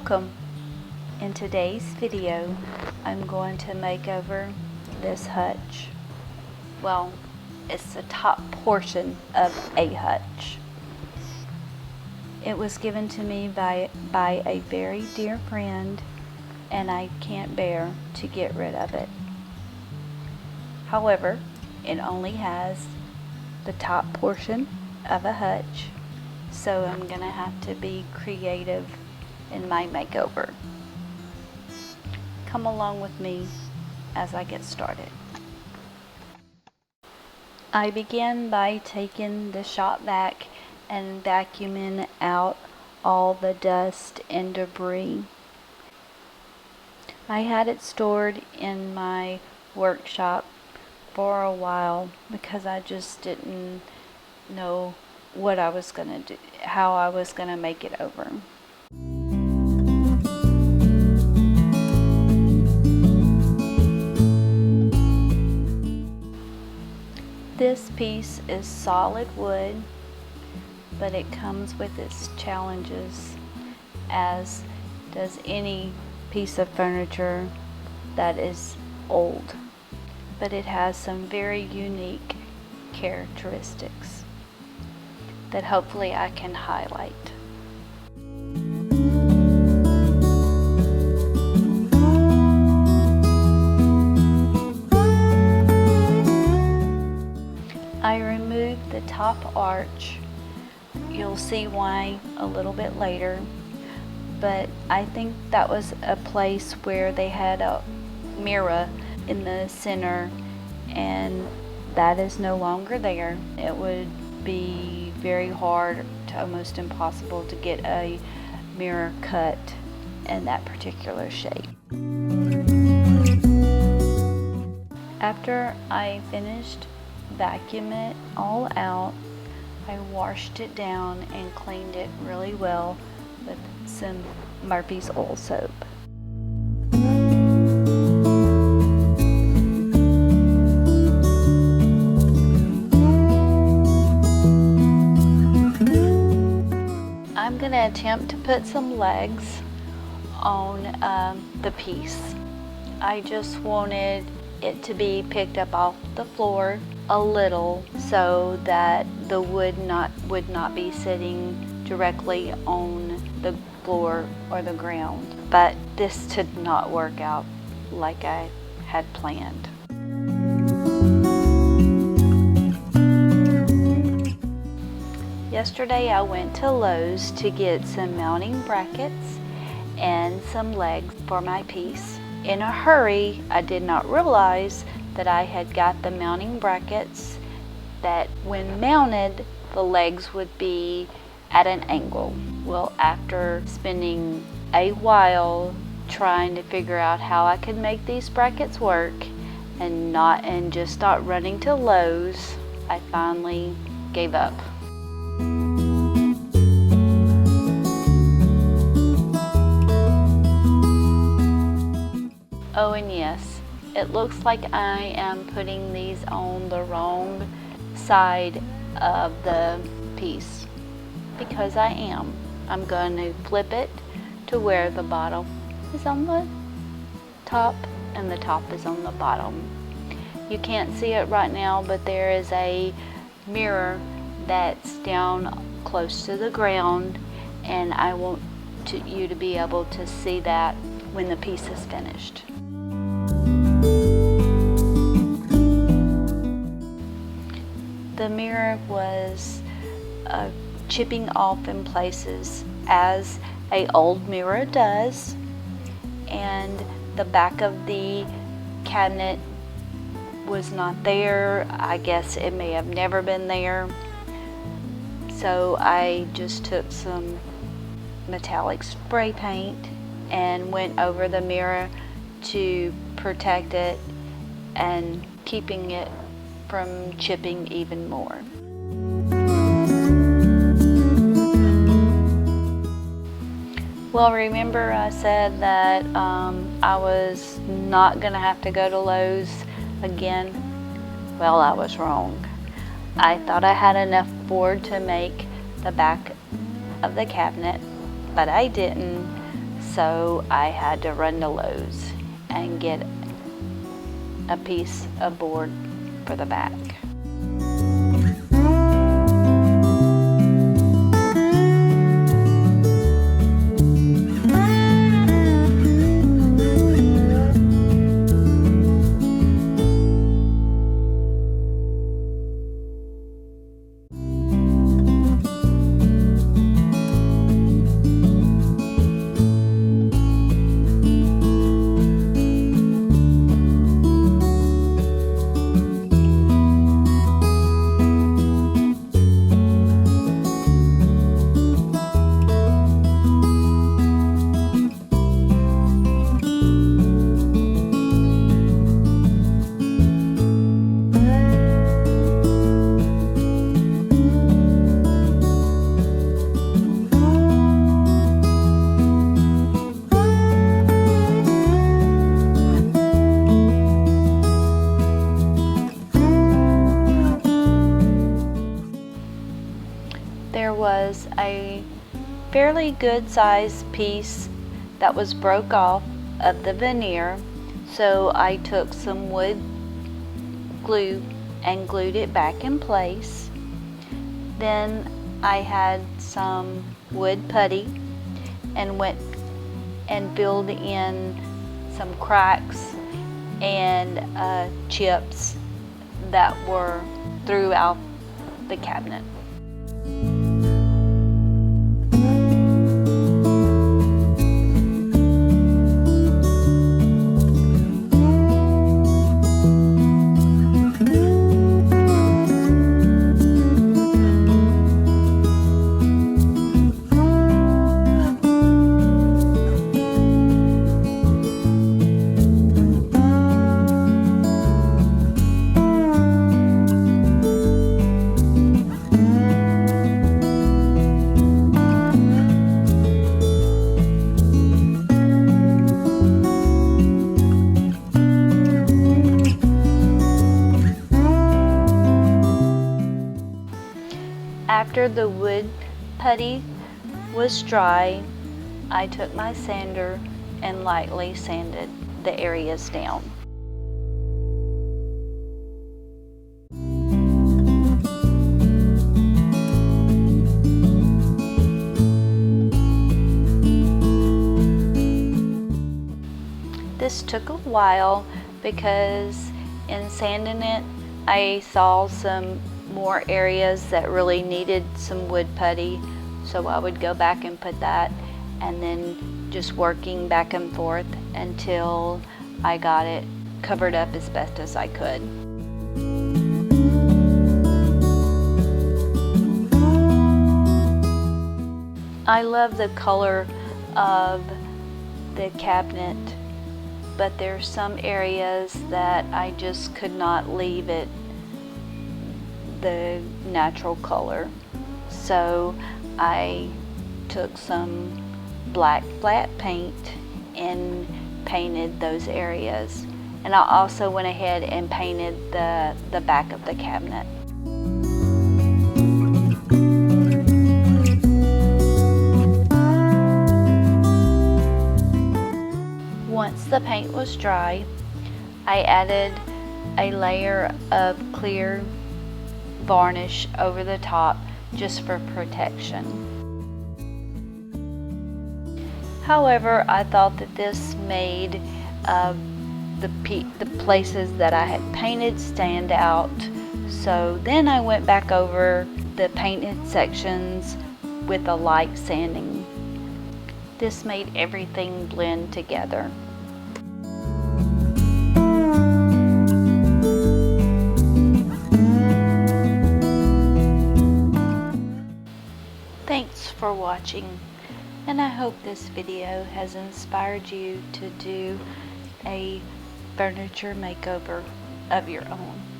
Welcome! In today's video, I'm going to make over this hutch. Well, it's the top portion of a hutch. It was given to me by a very dear friend, and I can't bear to get rid of it. However, it only has the top portion of a hutch, so I'm gonna have to be creative in my makeover. Come along with me as I get started. I begin by taking the shop vac and vacuuming out all the dust and debris. I had it stored in my workshop for a while because I just didn't know what I was gonna do, how I was gonna make it over. This piece is solid wood, but it comes with its challenges, as does any piece of furniture that is old. But it has some very unique characteristics that hopefully I can highlight. I removed the top arch. You'll see why a little bit later, but I think that was a place where they had a mirror in the center, and that is no longer there. It would be very hard to almost impossible to get a mirror cut in that particular shape. After I finished vacuuming it all out, I washed it down and cleaned it really well with some Murphy's oil soap. I'm going to attempt to put some legs on the piece. I just wanted it to be picked up off the floor a little so that the wood would not be sitting directly on the floor or the ground. But this did not work out like I had planned. Yesterday I went to Lowe's to get some mounting brackets and some legs for my piece. In a hurry, I did not realize that I had got the mounting brackets that when mounted, the legs would be at an angle. Well, after spending a while trying to figure out how I could make these brackets work and just start running to Lowe's, I finally gave up. Oh, and yes, it looks like I am putting these on the wrong side of the piece, because I am. I'm going to flip it to where the bottom is on the top and the top is on the bottom. You can't see it right now, but there is a mirror that's down close to the ground, and I want you to be able to see that when the piece is finished. The mirror was chipping off in places, as an old mirror does, and the back of the cabinet was not there. I guess it may have never been there. So I just took some metallic spray paint and went over the mirror to protect it and keeping it from chipping even more. Well, remember I said that I was not gonna have to go to Lowe's again? Well, I was wrong. I thought I had enough board to make the back of the cabinet, but I didn't. so I had to run to Lowe's and get a piece of board for the back. There was a fairly good sized piece that was broke off of the veneer, so I took some wood glue and glued it back in place. Then I had some wood putty and went and filled in some cracks and chips that were throughout the cabinet. After the wood putty was dry, I took my sander and lightly sanded the areas down. This took a while because in sanding it, I saw some more areas that really needed some wood putty, so I would go back and put that, and then just working back and forth until I got it covered up as best as I could. I love the color of the cabinet, but there's some areas that I just could not leave it the natural color, so I took some black flat paint and painted those areas, and I also went ahead and painted the back of the cabinet. Once the paint was dry, I added a layer of clear varnish over the top just for protection. However, I thought that this made the places that I had painted stand out, so then I went back over the painted sections with a light sanding. This made everything blend together. Thanks for watching, and I hope this video has inspired you to do a furniture makeover of your own.